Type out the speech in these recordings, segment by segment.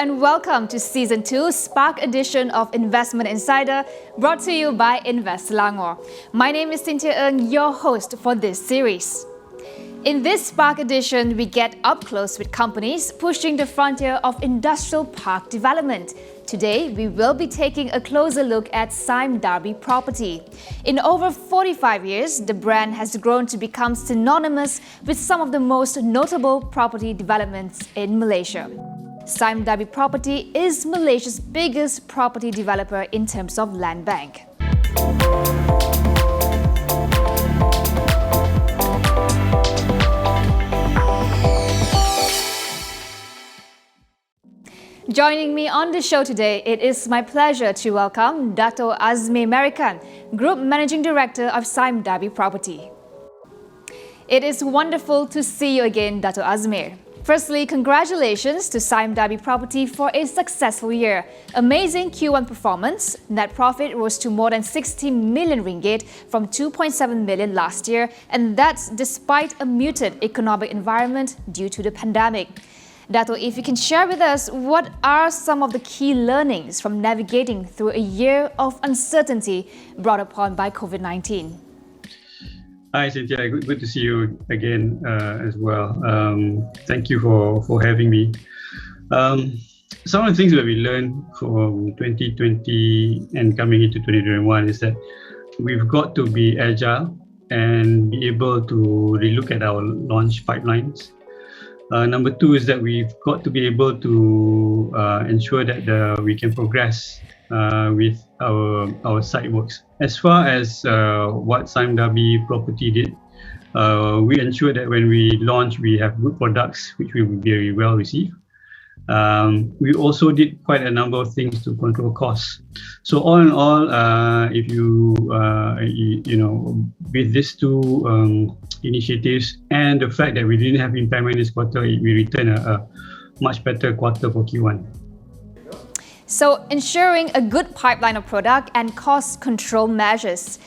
and welcome to Season 2 Spark edition of Investment Insider, brought to you by Invest Selangor. My name is Cynthia Ng, your host for this series. In this Spark edition, we get up close with companies pushing the frontier of industrial park development. Today, we will be taking a closer look at Sime Darby Property. In over 45 years, the brand has grown to become synonymous with some of the most notable property developments in Malaysia. Sime Darby Property is Malaysia's biggest property developer in terms of land bank. Joining me on the show today, it is my pleasure to welcome Dato' Azmi American, Group Managing Director of Sime Darby Property. It is wonderful to see you again, Dato' Azmi. Firstly, congratulations to Sime Darby Property for a successful year. Amazing Q1 performance. Net profit rose to more than 60 million ringgit from 2.7 million last year, and that's despite a muted economic environment due to the pandemic. Dato', if you can share with us, what are some of the key learnings from navigating through a year of uncertainty brought upon by COVID-19? Hi, Cynthia. Good to see you again as well. Thank you for having me. Some of the things that we learned from 2020 and coming into 2021 is that we've got to be agile and be able to relook at our launch pipelines. Number two is that we've got to be able to ensure that we can progress with our site works. As far as what Sime Darby Property did, we ensured that when we launch, we have good products which will be very well received. We also did quite a number of things to control costs. So all in all, if you with these two initiatives and the fact that we didn't have impairment this quarter, we returned a much better quarter for Q1. So ensuring a good pipeline of product and cost control measures.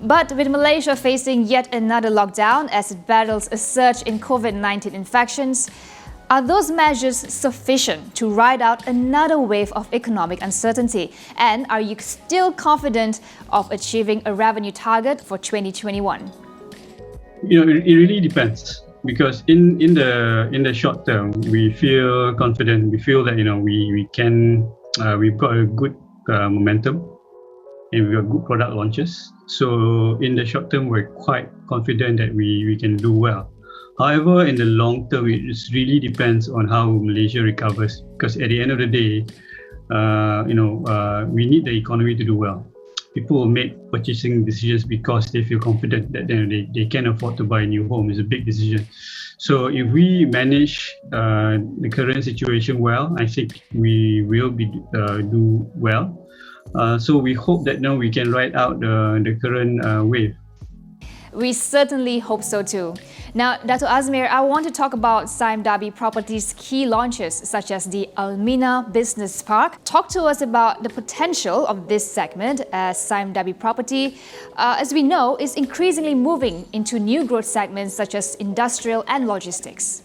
But with Malaysia facing yet another lockdown as it battles a surge in COVID-19 infections, are those measures sufficient to ride out another wave of economic uncertainty? And are you still confident of achieving a revenue target for 2021? It really depends, because in the short term, we feel confident. We feel that we can. We've got a good momentum, and we've got good product launches. So in the short term, we're quite confident that we can do well. However, in the long term, it really depends on how Malaysia recovers. Because at the end of the day, we need the economy to do well. People will make purchasing decisions because they feel confident that they can afford to buy a new home. It's a big decision. So if we manage the current situation well, I think we will do well. So we hope that now we can ride out the current wave. We certainly hope so too. Now, Dato' Azmi, I want to talk about Sime Darby Property's key launches, such as the Almina Business Park. Talk to us about the potential of this segment, as Sime Darby Property, as we know, is increasingly moving into new growth segments such as industrial and logistics.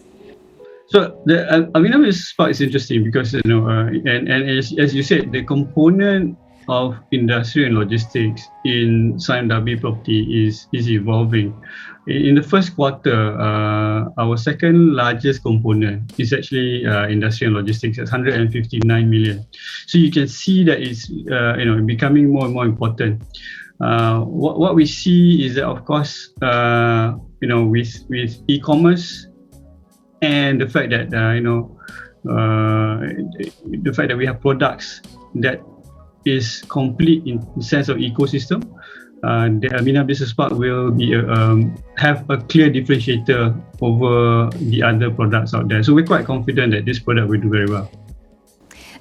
So the Almina Business Park is interesting because and as you said, the component of industry and logistics in Sime Darby Property is evolving. In the first quarter, our second largest component is actually industry and logistics at 159 million. So you can see that it's becoming more and more important. What we see is that, of course, with e-commerce and the fact that the fact that we have products that is complete in the sense of ecosystem, the Almina Business Park will be have a clear differentiator over the other products out there. So we're quite confident that this product will do very well.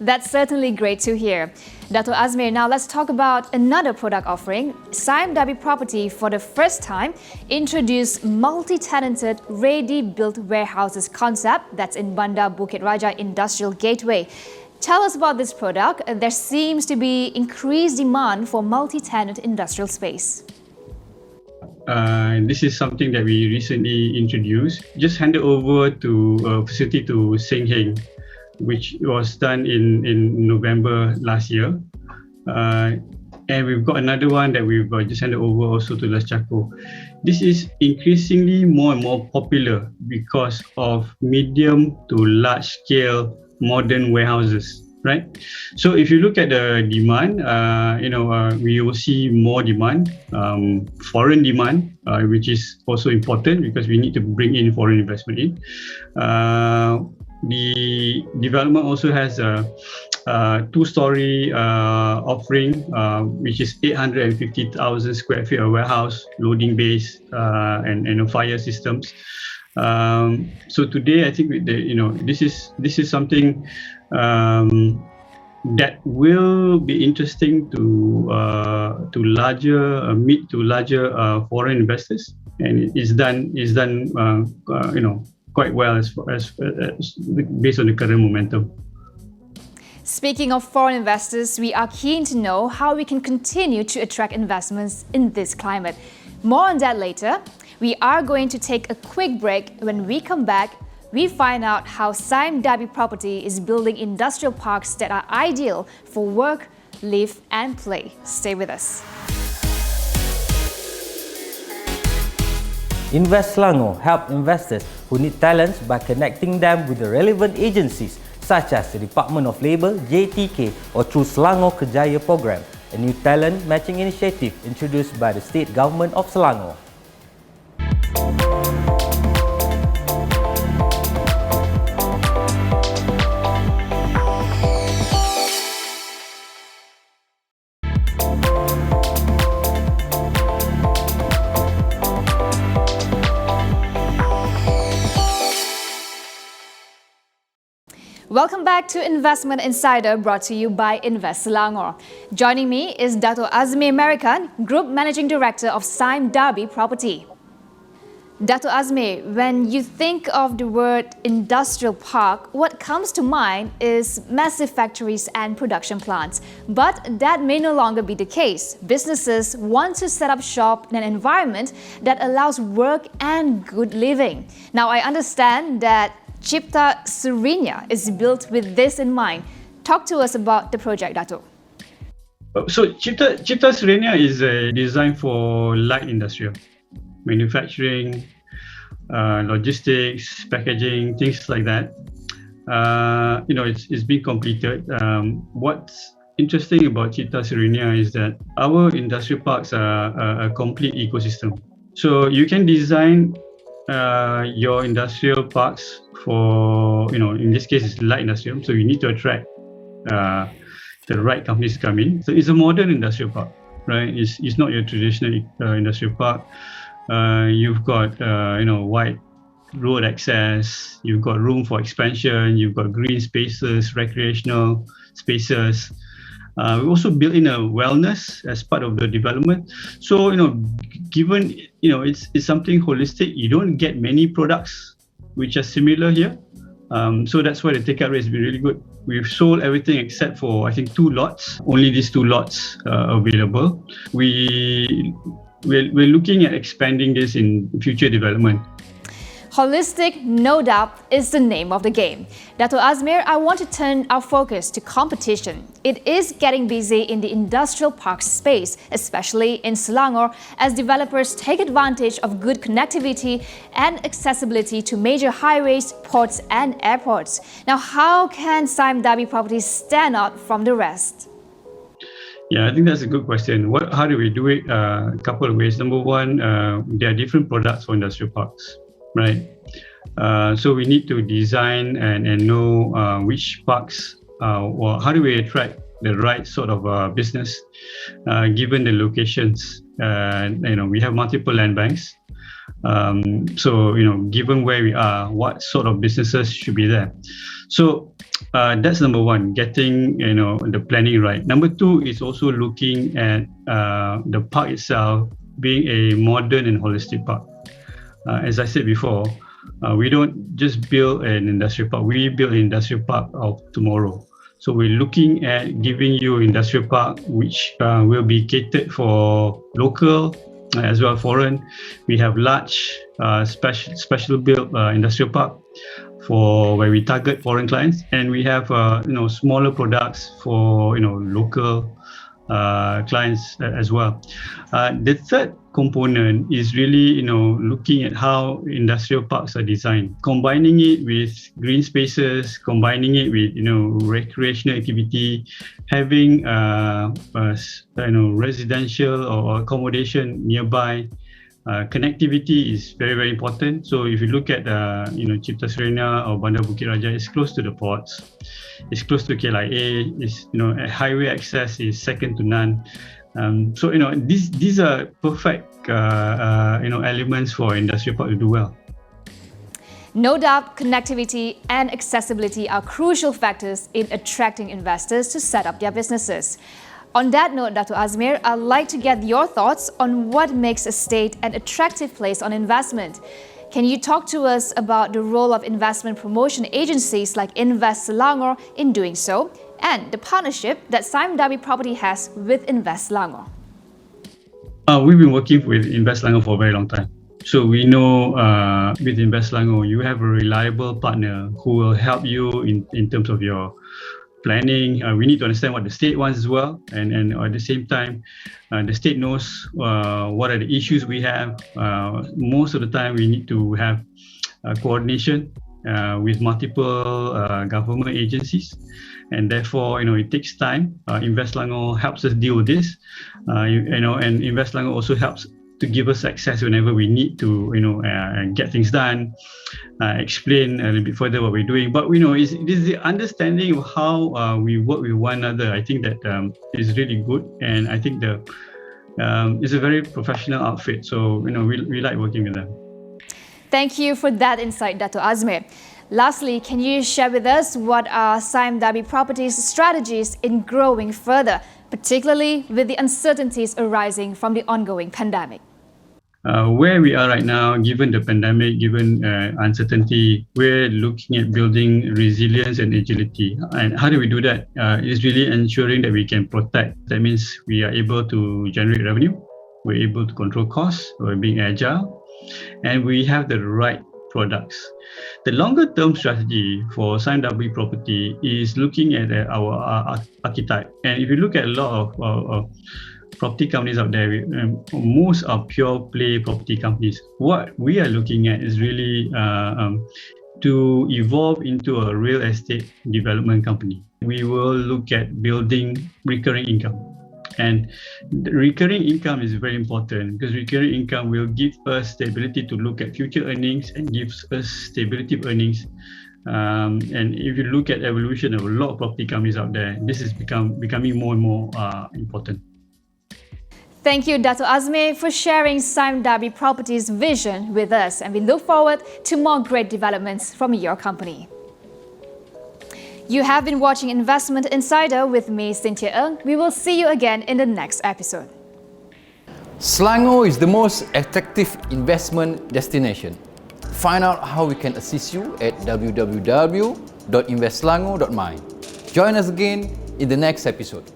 That's certainly great to hear. Dato' Azmi, now let's talk about another product offering. Sime Darby Property, for the first time, introduced multi-tenanted, ready-built warehouses concept that's in Bandar Bukit Raja Industrial Gateway. Tell us about this product. There seems to be increased demand for multi-tenant industrial space. This is something that we recently introduced. Just handed over to a facility to Seng Heng which was done in November last year. And we've got another one that we've just handed over also to Las Chaco. This is increasingly more and more popular because of medium to large scale modern warehouses, right? So if you look at the demand, we will see more demand, foreign demand, which is also important because we need to bring in foreign investment in. The development also has a two-story offering, which is 850,000 square feet of warehouse, loading bays, and fire systems. So today, I think this is something that will be interesting to larger, mid to larger foreign investors, and it's done quite well as based on the current momentum. Speaking of foreign investors, we are keen to know how we can continue to attract investments in this climate. More on that later. We are going to take a quick break. When we come back, we find out how Sime Darby Property is building industrial parks that are ideal for work, live and play. Stay with us. Invest Selangor help investors who need talents by connecting them with the relevant agencies such as the Department of Labour, JTK, or through Selangor Kerjaya Program, a new talent matching initiative introduced by the State Government of Selangor. Welcome back to Investment Insider, brought to you by Invest Selangor. Joining me is Dr. Azmi American, Group Managing Director of Sime Darby Property. Dr. Azmi, when you think of the word industrial park, what comes to mind is massive factories and production plants. But that may no longer be the case. Businesses want to set up shop in an environment that allows work and good living. Now, I understand that Cipta Serena is built with this in mind. Talk to us about the project, Dato. So Cipta Serena is designed for light industrial, manufacturing, logistics, packaging, things like that. It's been completed. What's interesting about Cipta Serena is that our industrial parks are a complete ecosystem. So you can design your industrial parks for, in this case, it's light industrial. So you need to attract the right companies to come in. So it's a modern industrial park, right? It's not your traditional industrial park. You've got, wide road access. You've got room for expansion. You've got green spaces, recreational spaces. We also built in a wellness as part of the development. So, given, it's something holistic, you don't get many products which are similar here. So that's why the take-up rate has been really good. We've sold everything except for, I think, 2 lots. Only these 2 lots available. We're looking at expanding this in future development. Holistic, no doubt, is the name of the game. Dato' Azmir, I want to turn our focus to competition. It is getting busy in the industrial park space, especially in Selangor, as developers take advantage of good connectivity and accessibility to major highways, ports and airports. Now, how can Sime Darby Properties stand out from the rest? Yeah, I think that's a good question. How do we do it? A couple of ways. Number one, there are different products for industrial parks. Right. So we need to design and know which parks, or how do we attract the right sort of business, given the locations. We have multiple land banks. So, given where we are, what sort of businesses should be there? So that's number one, getting, the planning right. Number two is also looking at the park itself being a modern and holistic park. As I said before, we don't just build an industrial park, we build an industrial park of tomorrow. So we're looking at giving you an industrial park which will be catered for local as well as foreign. We have large special built industrial park for where we target foreign clients, and we have smaller products for local clients as well. The third component is really looking at how industrial parks are designed, combining it with green spaces, combining it with recreational activity, having residential or accommodation nearby. Connectivity is very, very important. So if you look at Cipta Serena or Bandar Bukit Raja, it's close to the ports, it's close to KLIA, it's highway access is second to none. So these are perfect elements for industrial park to do well. No doubt, connectivity and accessibility are crucial factors in attracting investors to set up their businesses. On that note, Dr. Azmir, I'd like to get your thoughts on what makes a state an attractive place on investment. Can you talk to us about the role of investment promotion agencies like Invest Selangor in doing so, and the partnership that Sime Darby Property has with Invest Selangor? We've been working with Invest Selangor for a very long time. So we know with Invest Selangor, you have a reliable partner who will help you in terms of your planning. We need to understand what the state wants as well, and at the same time, the state knows what are the issues we have. Most of the time, we need to have coordination with multiple government agencies, and therefore, it takes time. Invest Selangor helps us deal with this, and Invest Selangor also helps to give us access whenever we need to, get things done, explain a little bit further what we're doing. But it is the understanding of how we work with one another. I think that is really good, and I think it's a very professional outfit. So we like working with them. Thank you for that insight, Dr. Azmir. Lastly, can you share with us what are Sime Darby Property's strategies in growing further, particularly with the uncertainties arising from the ongoing pandemic? Where we are right now, given the pandemic, given uncertainty, we're looking at building resilience and agility. And how do we do that? It's really ensuring that we can protect. That means we are able to generate revenue, we're able to control costs, we're being agile, and we have the right products. The longer term strategy for Sime Darby Property is looking at our archetype. And if you look at a lot of property companies out there, most are pure play property companies. What we are looking at is really to evolve into a real estate development company. We will look at building recurring income. And the recurring income is very important because recurring income will give us the ability to look at future earnings and gives us stability of earnings. And if you look at evolution of a lot of property companies out there, this is becoming more and more important. Thank you, Dr. Azmir, for sharing Sime Darby Property's vision with us, and we look forward to more great developments from your company. You have been watching Investment Insider with me, Cynthia Ng. We will see you again in the next episode. Selangor is the most attractive investment destination. Find out how we can assist you at www.investselangor.my. Join us again in the next episode.